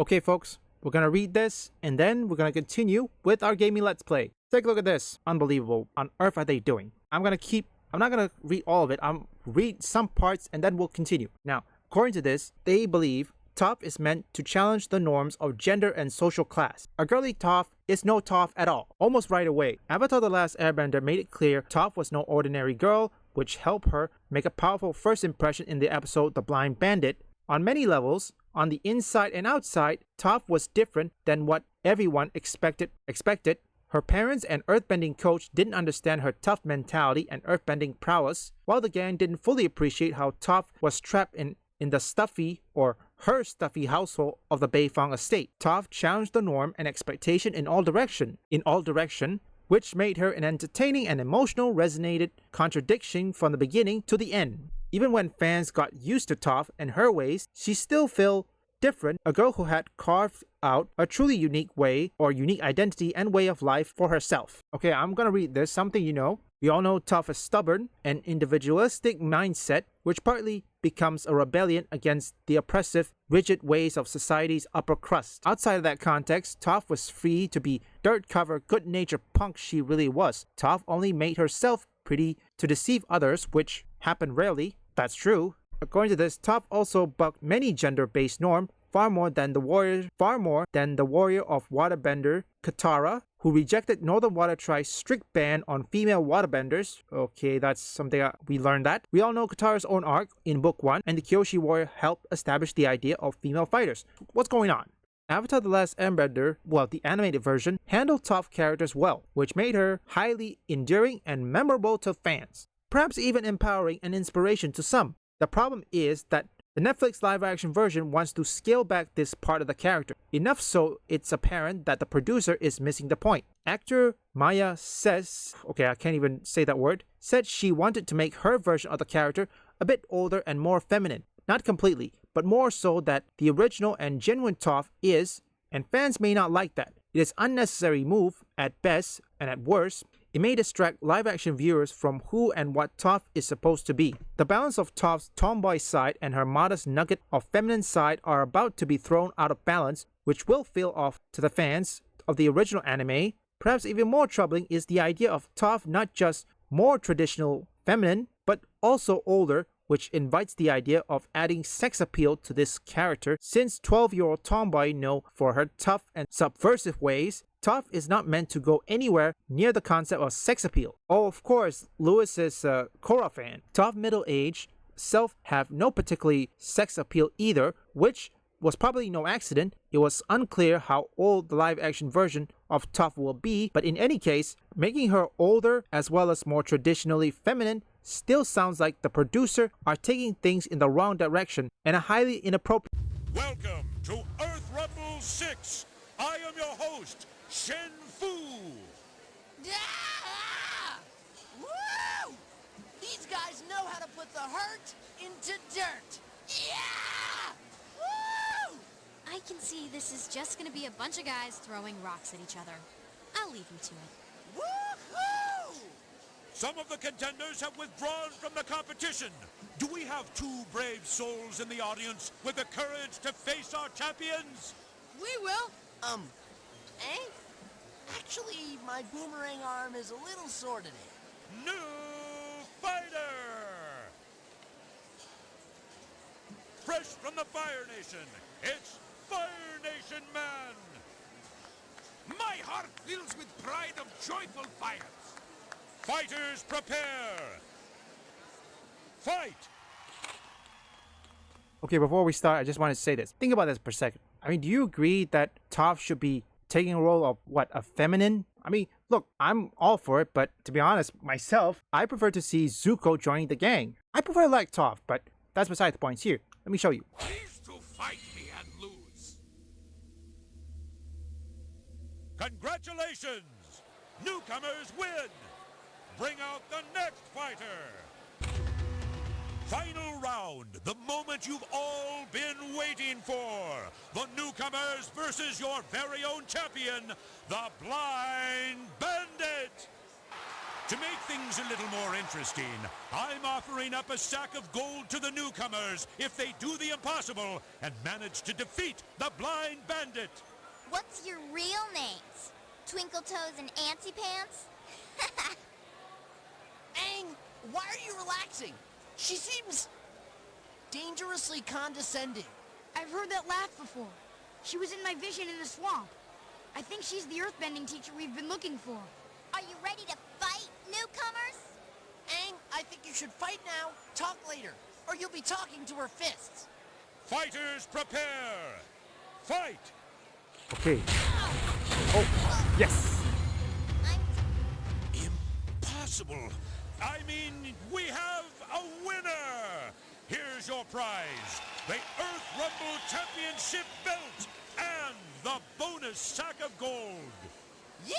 Okay, folks, we're gonna read this and then we're gonna continue with our gaming Let's Play. Take a look at this. Unbelievable. On earth are they doing? I'm not gonna read all of it. I'm read some parts and then we'll continue. Now, according to this, they believe Toph is meant to challenge the norms of gender and social class. A girly Toph is no Toph at all. Almost right away, Avatar The Last Airbender made it clear Toph was no ordinary girl, which helped her make a powerful first impression in the episode The Blind Bandit. On many levels, on the inside and outside, Toph was different than what everyone expected. Her parents and earthbending coach didn't understand her tough mentality and earthbending prowess, while the gang didn't fully appreciate how Toph was trapped in the stuffy or her stuffy household of the Beifong estate. Toph challenged the norm and expectation in all direction, which made her an entertaining and emotional resonated contradiction from the beginning to the end. Even when fans got used to Toph and her ways, she still felt different, a girl who had carved out a truly unique way or unique identity and way of life for herself. Okay, I'm gonna read this, something you know. We all know Toph is stubborn and individualistic mindset, which partly becomes a rebellion against the oppressive, rigid ways of society's upper crust. Outside of that context, Toph was free to be dirt-covered, good-natured punk she really was. Toph only made herself pretty to deceive others, which happened rarely. That's true. According to this, Toph also bucked many gender-based norms, far more than the warrior of waterbender Katara, who rejected Northern Water Tribe's strict ban on female waterbenders. Okay, that's something we learned that. We all know Katara's own arc in Book 1, and the Kyoshi warrior helped establish the idea of female fighters. What's going on? Avatar The Last Airbender, well, the animated version, handled Toph characters well, which made her highly endearing and memorable to fans. Perhaps even empowering and inspiration to some. The problem is that the Netflix live-action version wants to scale back this part of the character, enough so it's apparent that the producer is missing the point. Actor Maya says, okay, I can't even say that word, said she wanted to make her version of the character a bit older and more feminine. Not completely, but more so that the original and genuine Toph is, and fans may not like that. It is an unnecessary move at best, and at worst, it may distract live-action viewers from who and what Toph is supposed to be. The balance of Toph's tomboy side and her modest nugget of feminine side are about to be thrown out of balance, which will feel off to the fans of the original anime. Perhaps even more troubling is the idea of Toph not just more traditional feminine, but also older, which invites the idea of adding sex appeal to this character. Since 12-year-old tomboy known for her tough and subversive ways, Toph is not meant to go anywhere near the concept of sex appeal. Oh, of course, Lewis is a Korra fan. Toph middle-aged self have no particularly sex appeal either, which was probably no accident. It was unclear how old the live-action version of Toph will be, but in any case, making her older as well as more traditionally feminine still sounds like the producer are taking things in the wrong direction and a highly inappropriate. Welcome to Earth Rumble 6. I am your host, Shen Fu. Ah! Woo! These guys know how to put the hurt into dirt. Yeah! Woo! I can see this is just gonna be a bunch of guys throwing rocks at each other. I'll leave you to it. Woo-hoo! Some of the contenders have withdrawn from the competition. Do we have two brave souls in the audience with the courage to face our champions? We will. Eh? Actually, my boomerang arm is a little sore today. New fighter! Fresh from the Fire Nation, it's Fire Nation Man! My heart fills with pride of joyful fires. Fighters prepare! Fight! Okay, before we start, I just want to say this. Think about this for a second. I mean, do you agree that Toph should be taking a role of, a feminine? I mean, look, I'm all for it, but to be honest, myself, I prefer to see Zuko joining the gang. I prefer like Toph, but that's beside the point here. Let me show you. Please to fight me and lose. Congratulations! Newcomers win! Bring out the next fighter! Final round, the moment you've all been waiting for. The newcomers versus your very own champion, the Blind Bandit. To make things a little more interesting, I'm offering up a sack of gold to the newcomers if they do the impossible and manage to defeat the Blind Bandit. What's your real names? Twinkle Toes and Antsy Pants? Aang, why are you relaxing? She seems dangerously condescending. I've heard that laugh before. She was in my vision in the swamp. I think she's the earthbending teacher we've been looking for. Are you ready to fight, newcomers? Aang, I think you should fight now, talk later, or you'll be talking to her fists. Fighters, prepare! Fight! Okay. Oh, yes. Impossible! I mean, we have a winner! Here's your prize, the Earth Rumble Championship belt and the bonus sack of gold. Yeah!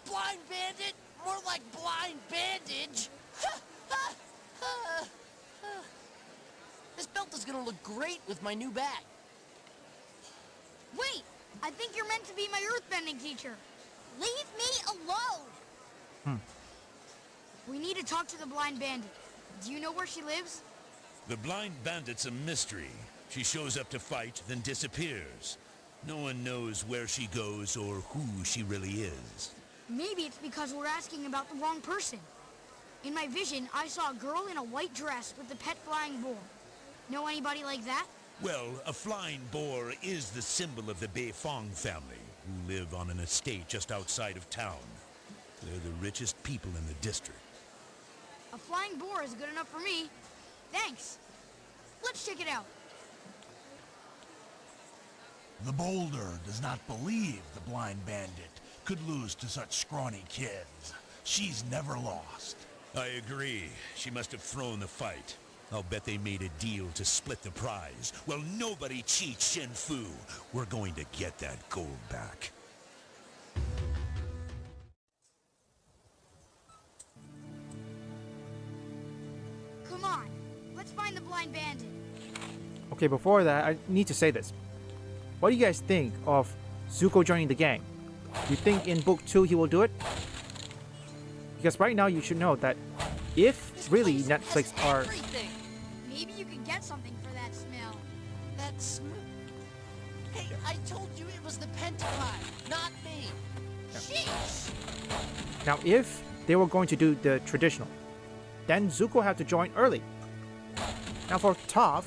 Blind Bandit? More like blind bandage. This belt is gonna look great with my new bag. Wait! I think you're meant to be my earthbending teacher. Leave me alone! We need to talk to the blind bandit. Do you know where she lives? The Blind Bandit's a mystery. She shows up to fight, then disappears. No one knows where she goes or who she really is. Maybe it's because we're asking about the wrong person. In my vision, I saw a girl in a white dress with a pet flying boar. Know anybody like that? Well, a flying boar is the symbol of the Beifong family, who live on an estate just outside of town. They're the richest people in the district. A flying boar is good enough for me. Thanks. Let's check it out. The Boulder does not believe the Blind Bandit could lose to such scrawny kids. She's never lost. I agree. She must have thrown the fight. I'll bet they made a deal to split the prize. Well, nobody cheats Shen Fu. We're going to get that gold back. Come on. Let's find the blind bandit. Okay, before that, I need to say this. What do you guys think of Zuko joining the gang? Do you think in book 2 he will do it? Because right now you should know that if This really place Netflix has are... everything. Maybe you can get something for that smell. That's... Hey, I told you it was the Pentapie, not me. Sheesh! Now if they were going to do the traditional, then Zuko had to join early. Now for Toph,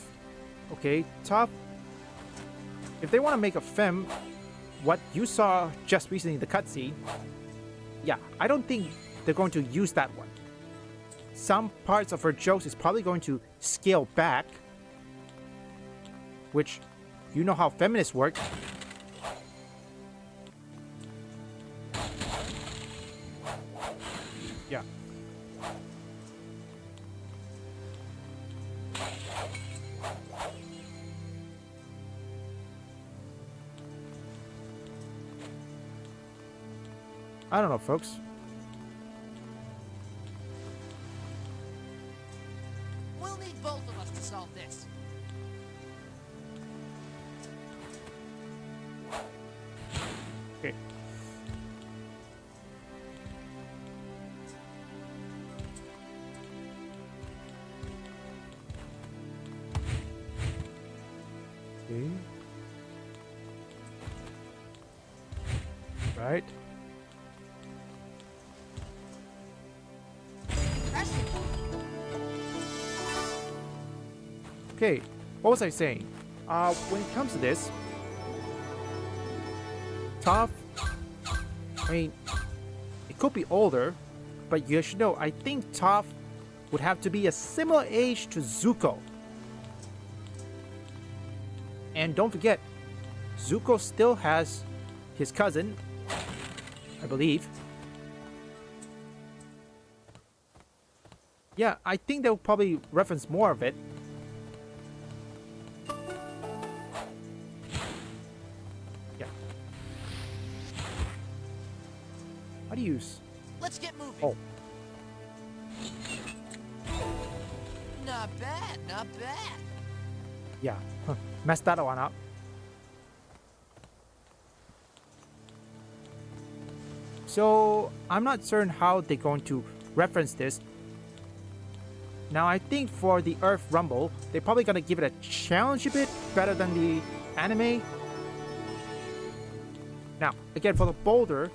okay, Toph, if they want to make a femme, what you saw just recently in the cutscene, yeah, I don't think they're going to use that one. Some parts of her jokes is probably going to scale back, which you know how feminists work. Yeah. I don't know, folks. We'll need both of us to solve this. Okay. Okay. Right. Okay, what was I saying? When it comes to this, Toph, I mean, it could be older, but you should know, I think Toph would have to be a similar age to Zuko. And don't forget, Zuko still has his cousin, I believe. Yeah, I think they'll probably reference more of it. Yeah. How do you use? Let's get moving. Oh, Not bad, not bad. yeah. Messed that one up. So I'm not certain how they're going to reference this. Now I think for the Earth Rumble, they're probably gonna give it a challenge a bit better than the anime. Now, again, for the boulder,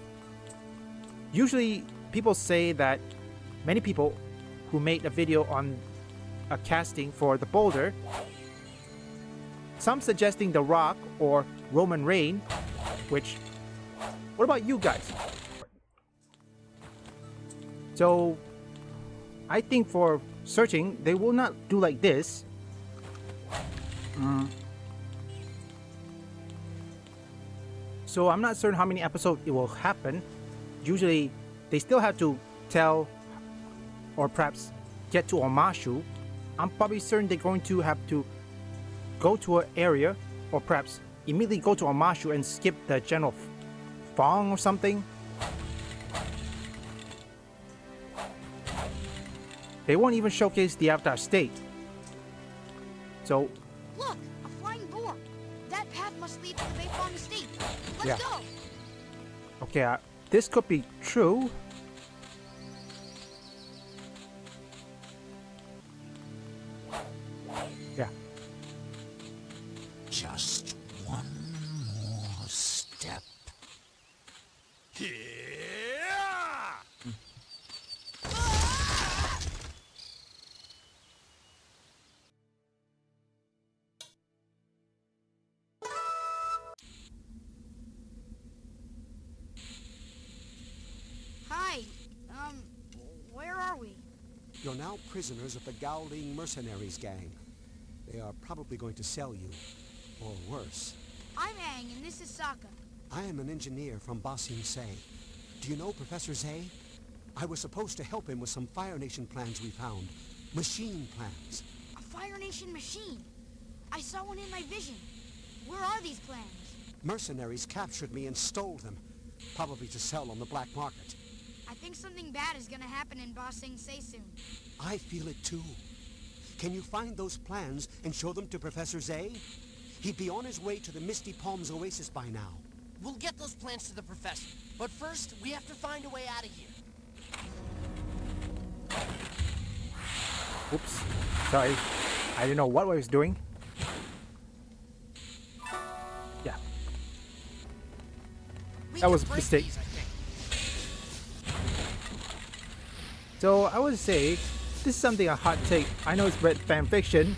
usually people say that many people who made a video on a casting for the boulder, some suggesting The Rock or Roman Reigns, which, what about you guys? So, I think for searching, they will not do like this. So I'm not certain how many episodes it will happen. Usually, they still have to tell, or perhaps get to Omashu. I'm probably certain they're going to have to go to an area, or perhaps immediately go to Omashu and skip the general Fong or something. They won't even showcase the Avatar state. So, Look, a flying boar. That path must lead to the Beifong estate. Let's Yeah. go. okay, this could be true. Yeah. Just one more step. Yeah! Hi. Where are we? You're now prisoners of the Gowling Mercenaries gang. They are probably going to sell you, or worse. I'm Aang, and this is Sokka. I am an engineer from Ba Sing Se. Do you know Professor Zay? I was supposed to help him with some Fire Nation plans we found. Machine plans. A Fire Nation machine. I saw one in my vision. Where are these plans? Mercenaries captured me and stole them, probably to sell on the black market. I think something bad is gonna happen in Ba Sing Se soon. I feel it too. Can you find those plans and show them to Professor Zay? He'd be on his way to the Misty Palms Oasis by now. We'll get those plans to the professor. But first, we have to find a way out of here. Oops. Sorry. I didn't know what I was doing. Yeah. We That can was a break mistake. these, I think. So I would say this is something a hot take. I know it's read fan fiction.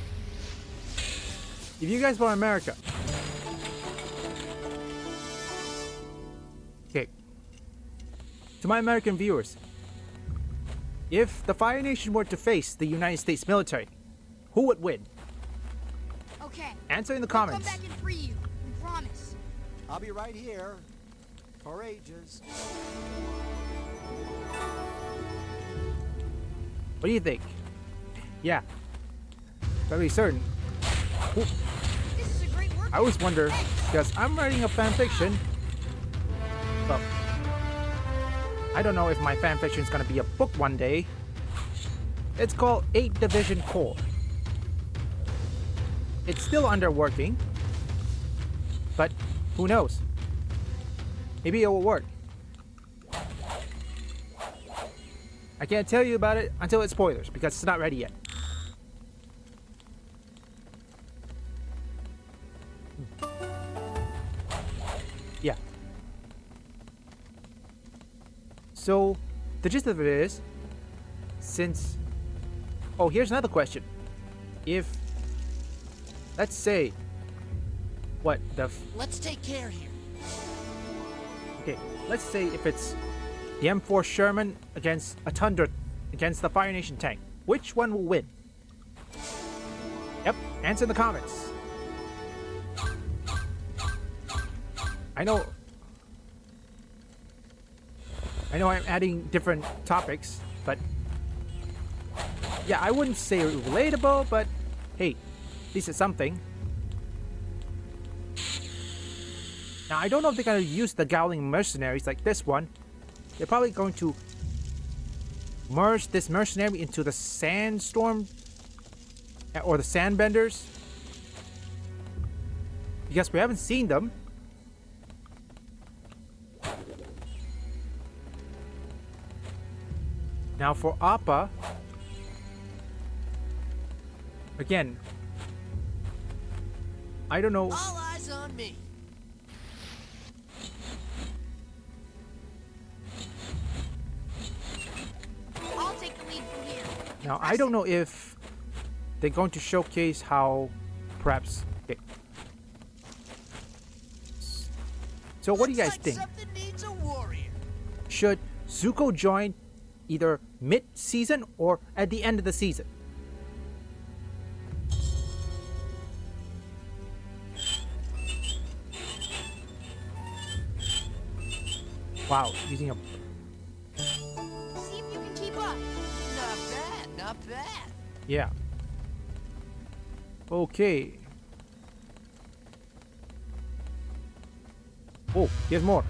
If you guys were in America, okay, to my American viewers, if the Fire Nation were to face the United States military, who would win? Okay. Answer in the We'll come comments. back and free you. We promise. I'll be right here. For ages. What do you think? Yeah, very certain. Who- This is a great work. I always wonder, because I'm writing a fan fiction, but I don't know if my fan fiction is going to be a book one day. It's called 8 Division Corps. It's still under working, but who knows? Maybe it will work. I can't tell you about it until it's spoilers, because it's not ready yet. Yeah. So, the gist of it is, since... Oh, here's another question. If, let's say, what, Let's take care here. Okay, let's say if it's the M4 Sherman against a Tundra against the Fire Nation tank, which one will win? Yep, answer in the comments. I know I'm adding different topics, but yeah, I wouldn't say relatable, but hey, at least it's something. Now, I don't know if they're going to use the Gowling mercenaries like this one. They're probably going to merge this mercenary into the Sandstorm or the Sandbenders, because we haven't seen them. Now for Appa, again, I don't know. All eyes on me. I'll take the lead from here. Now I don't know if they're going to showcase how, perhaps. Okay. So what do you guys Looks like think? Something needs a warrior. Should Zuko join either mid-season or at the end of the season? Wow, using a... See if you can keep up. Not bad, not bad. Yeah. Okay. Oh, here's more.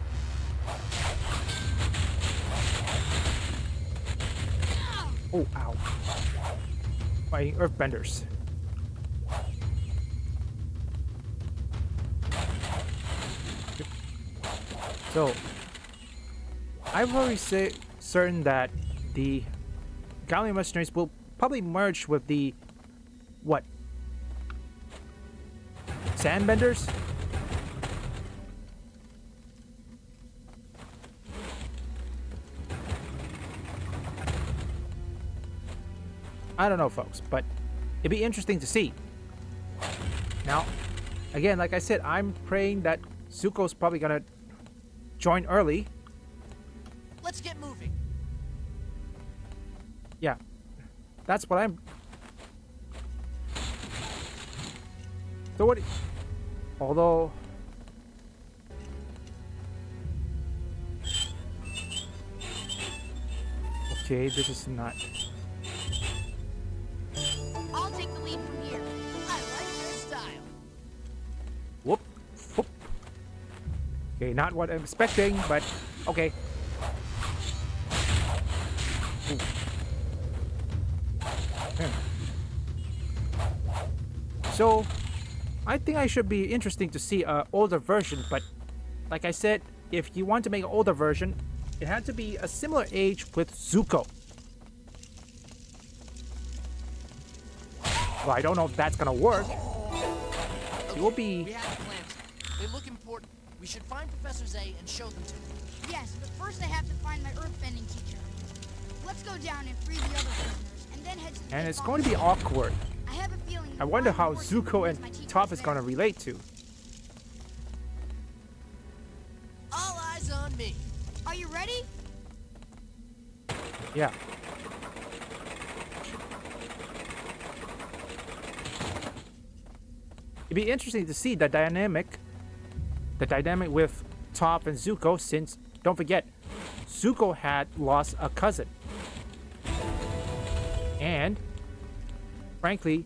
Oh, ow. Fighting earthbenders. So, I've already say certain that the Galleon mercenaries will probably merge with the what? Sandbenders? I don't know, folks, but it'd be interesting to see. Now, again, like I said, I'm praying that Zuko's probably gonna join early. Let's get moving. Yeah, that's what I'm. So what? Although. Okay, this is not. I'll take the lead from here. I like your style. Whoop, whoop. Okay, not what I'm expecting, but okay. Ooh. Okay. So, I think I should be interesting to see an older version, but like I said, if you want to make an older version, it had to be a similar age with Zuko. Well, I don't know if that's gonna work. It will We be. have plans. They look important. We should find Professor Zay and show them to him. Yes, but first I have to find my earthbending teacher. Let's go down and free the other prisoners, and then head to the And big it's bomb going to be station. awkward. I have a feeling. I wonder how Zuko and Toph is gonna relate to. All eyes on me. Are you ready? Yeah. It'd be interesting to see the dynamic with Toph and Zuko, since, don't forget, Zuko had lost a cousin. And, frankly,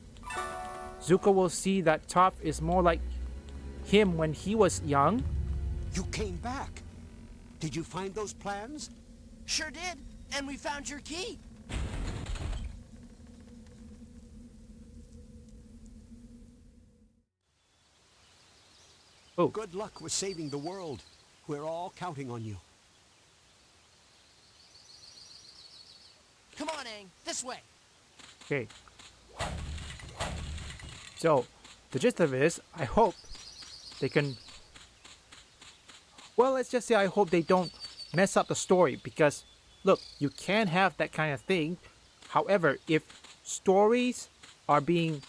Zuko will see that Toph is more like him when he was young. You came back. Did you find those plans? Sure did. And we found your key. Oh, Good luck with saving the world. We're all counting on you. Come on, Aang. This way. okay. So, the gist of it is, I hope they can... Well, let's just say I hope they don't mess up the story, because, look, you can have that kind of thing. However, if stories are being...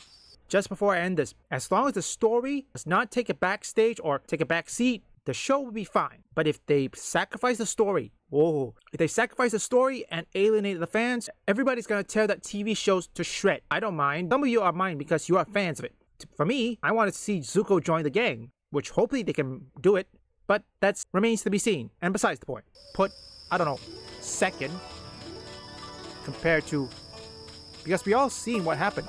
Just before I end this, as long as the story does not take a backstage or take a back seat, the show will be fine. But if they sacrifice the story, if they sacrifice the story and alienate the fans, everybody's gonna tear that TV shows to shred. I don't mind. Some of you are mine because you are fans of it. For me, I want to see Zuko join the gang, which hopefully they can do it, but that remains to be seen. And besides the point, put, I don't know, second compared to, because we all seen what happened.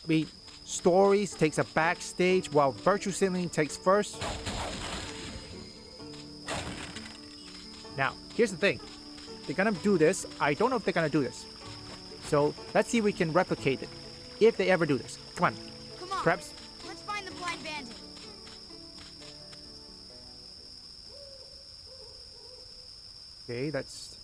I mean, stories takes a backstage while virtue signaling takes first. Now, here's the thing. They're gonna do this. I don't know if they're gonna do this. So, let's see if we can replicate it. If they ever do this. Come on. Come on. Perhaps. Let's find the blind bandit. Okay, that's...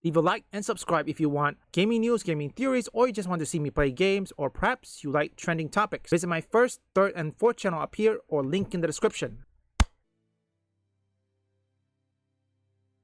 Leave a like and subscribe if you want gaming news, gaming theories, or you just want to see me play games, or perhaps you like trending topics. Visit my first, third, and fourth channel up here or link in the description.